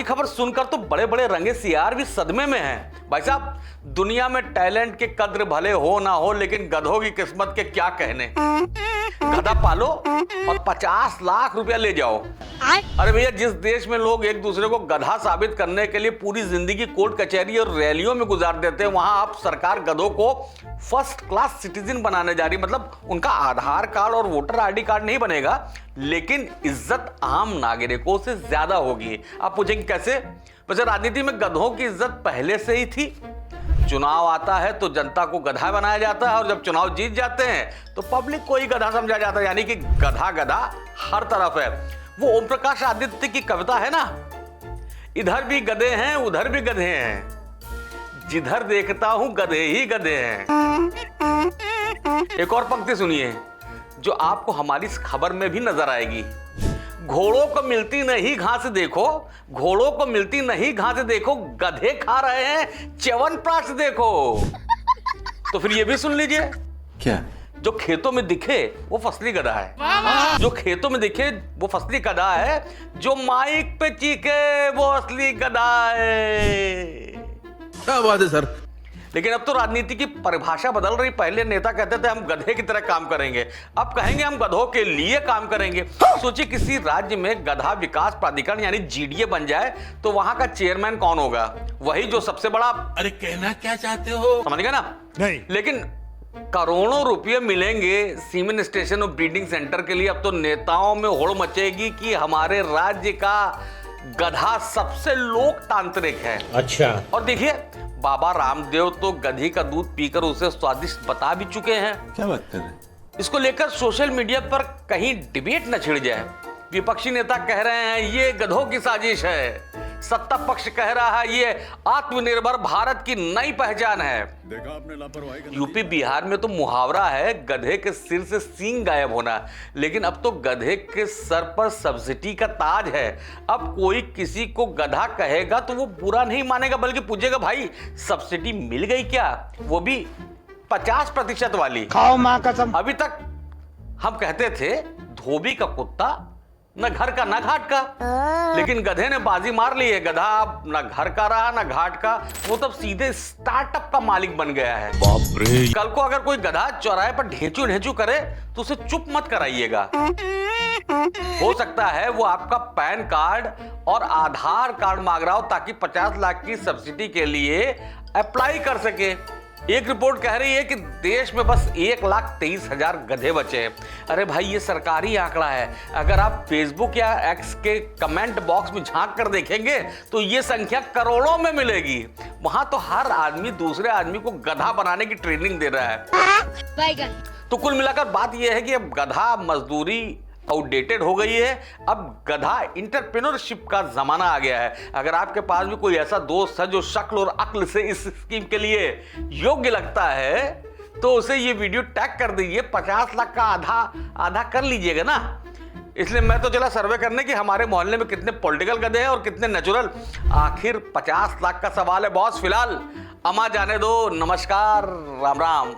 की खबर सुनकर तो बड़े बड़े रंगे सियार भी सदमे में हैं। भाई साहब, दुनिया में टैलेंट के कद्र भले हो ना हो, लेकिन गधों की किस्मत के क्या कहने। गधा पालो और 50 लाख रुपया ले जाओ। अरे भैया, जिस देश में लोग एक दूसरे को गधा साबित करने के लिए पूरी जिंदगी कोर्ट कचहरी और रैलियों में गुजार देते हैं, वहां अब सरकार गधों को फर्स्ट क्लास सिटीजन बनाने जा रही। मतलब उनका आधार कार्ड और वोटर आईडी कार्ड नहीं बनेगा, लेकिन इज्जत आम नागरिकों से ज्यादा होगी। आप पूछेंगे कैसे? वैसे राजनीति में गधों की इज्जत पहले से ही थी। चुनाव आता है तो जनता को गधा बनाया जाता है, और जब चुनाव जीत जाते हैं तो पब्लिक को ही गधा समझा जाता है। यानी कि गधा गधा हर तरफ है। वो ओम प्रकाश आदित्य की कविता है ना, इधर भी गधे हैं उधर भी गधे हैं, जिधर देखता हूं गधे ही गधे हैं। एक और पंक्ति सुनिए जो आपको हमारी इस खबर में भी नजर आएगी। घोड़ों को मिलती नहीं घास देखो, घोड़ों को मिलती नहीं घास देखो, गधे खा रहे हैं च्यवनप्राश देखो। तो फिर ये भी सुन लीजिए। क्या? जो खेतों में दिखे वो फसली गधा है, जो खेतों में दिखे वो फसली गधा है, जो माइक पे चीखे वो असली गधा है। क्या बात है सर। लेकिन अब तो राजनीति की परिभाषा बदल रही। पहले नेता कहते थे हम गधे की तरह काम करेंगे, अब कहेंगे हम गधों के लिए काम करेंगे। सोचिए किसी राज्य में गधा विकास प्राधिकरण यानी जीडीए बन जाए तो वहां का चेयरमैन कौन होगा? वही जो सबसे बड़ा। अरे कहना क्या चाहते हो? समझ गए ना? नहीं। लेकिन करोड़ों रुपए मिलेंगे सीमेंट स्टेशन और ब्रीडिंग सेंटर के लिए। अब तो नेताओं में होड़ मचेगी कि हमारे राज्य का गधा सबसे लोकतांत्रिक है। अच्छा। और देखिए, बाबा रामदेव तो गधी का दूध पीकर उसे स्वादिष्ट बता भी चुके हैं। क्या बात कर रहे हैं? इसको लेकर सोशल मीडिया पर कहीं डिबेट न छिड़ जाए। विपक्षी नेता कह रहे हैं ये गधों की साजिश है, सत्ता पक्ष कह रहा है ये आत्मनिर्भर भारत की नई पहचान है। देखा आपने लापरवाही। यूपी बिहार में तो मुहावरा है गधे के सिर से सींग गायब होना, लेकिन अब तो गधे के सर पर सब्सिडी का ताज है। अब कोई किसी को गधा कहेगा तो वो बुरा नहीं मानेगा, बल्कि पूछेगा भाई सब्सिडी मिल गई क्या, वो भी 50% वाली। खाओ मां कसम। अभी तक हम कहते थे धोबी का कुत्ता न घर का न घाट का, लेकिन गधे ने बाजी मार ली है। गधा अब न घर का रहा न घाट का, वो तब सीधे स्टार्टअप का मालिक बन गया है। बाप रे। कल को अगर कोई गधा चौराहे पर ढेंचू ढेंचू करे तो उसे चुप मत कराइएगा। हो सकता है वो आपका पैन कार्ड और आधार कार्ड मांग रहा हो ताकि 50 लाख की सब्सिडी के लिए अप्लाई कर सके। एक रिपोर्ट कह रही है कि देश में बस 1,23,000 गधे बचे हैं। अरे भाई, ये सरकारी आंकड़ा है। अगर आप फेसबुक या एक्स के कमेंट बॉक्स में झांक कर देखेंगे तो ये संख्या करोड़ों में मिलेगी। वहां तो हर आदमी दूसरे आदमी को गधा बनाने की ट्रेनिंग दे रहा है। तो कुल मिलाकर बात यह है कि अब गधा मजदूरी आउटडेटेड हो गई है। अब गधा एंटरप्रेन्योरशिप का जमाना आ गया है। अगर आपके पास भी कोई ऐसा दोस्त है जो शक्ल और अक्ल से इस स्कीम के लिए योग्य लगता है तो उसे ये वीडियो टैग कर दीजिए। 50 लाख का आधा कर लीजिएगा ना। इसलिए मैं तो चला सर्वे करने कि हमारे मोहल्ले में कितने पॉलिटिकल गधे हैं और कितने नेचुरल। आखिर 50 लाख का सवाल है बॉस। फिलहाल अमा जाने दो। नमस्कार, राम राम।